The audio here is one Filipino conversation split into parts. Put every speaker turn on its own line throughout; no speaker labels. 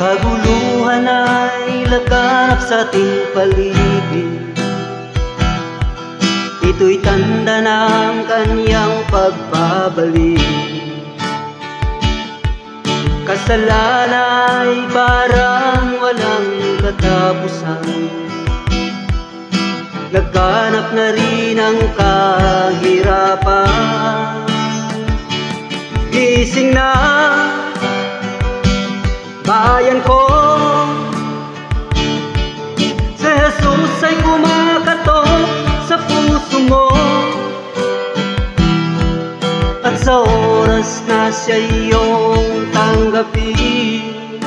kaguluhan ay laganap sa ating paligid. Ito'y tanda ng kanyang pagbabalik. Kasalanan ay parang walang katapusan. Laganap na rin ang kahirapan. Gising na, bayan ko, si Jesus ay kumakatok sa puso mo. At sa oras na siya iyong tanggapin,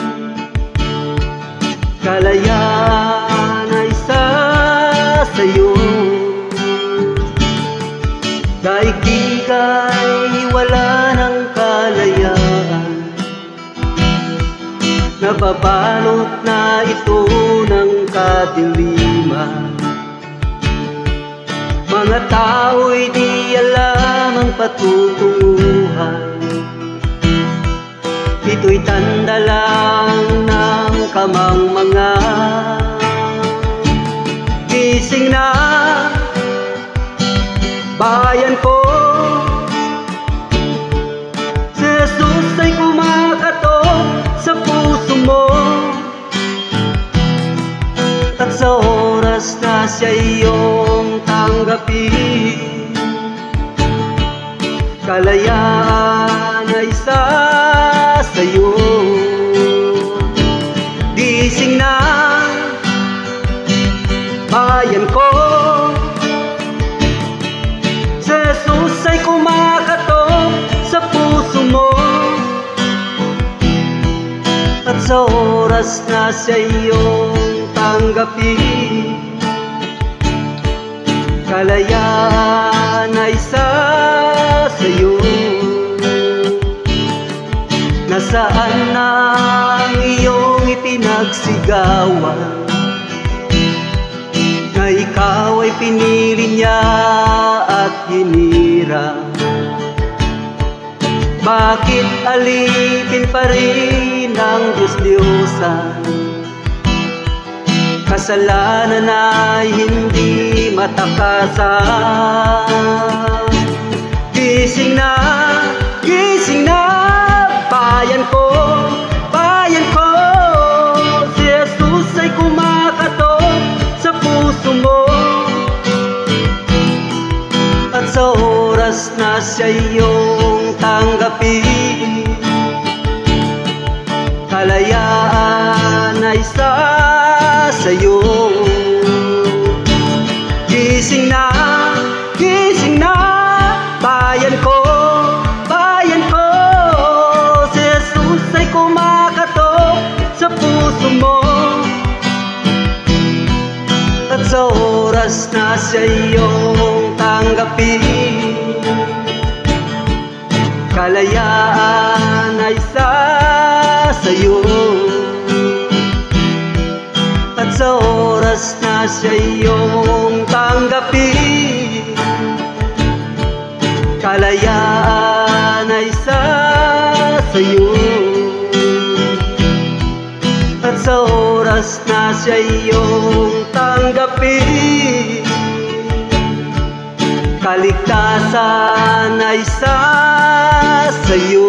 kalayaan ay sa'yo. Daigdig ay wala ng kalayaan, nababalot na ito ng kadiliman. Mga tao'y di alam ang patutunguhan. Ito'y tanda lang ng kamangmangan. Gising na, bayan ko, si Jesus ay kumakatok sa puso mo. At sa oras na siya iyong tanggapin, kalayaan ay sa'yo. Gising na, bayan ko, si Jesus ay kumakatok sa puso mo. At sa oras na siya iyong tanggapin, kalayaan ay sa'yo. Nasaan na ang iyong ipinagsigawan, na ikaw ay pinili niya at hinirang? Bakit alipin pa rin ang Diyos-Diyosan? Kasalanan ay hindi matakasan. Gising na, bayan ko, si Jesus ay kumakatok sa puso mo. At sa oras na siya iyong tanggapin, kalayaan ay sa'yo. Gising na, bayan ko, si Jesus ay kumakatok sa puso mo. At sa oras na siya iyong tanggapin, kalayaan ay sa'yo. At sa oras na siya iyong tanggapin, kalayaan ay sa'yo. At sa oras na siya iyong tanggapin, kaligtasan ay sa'yo.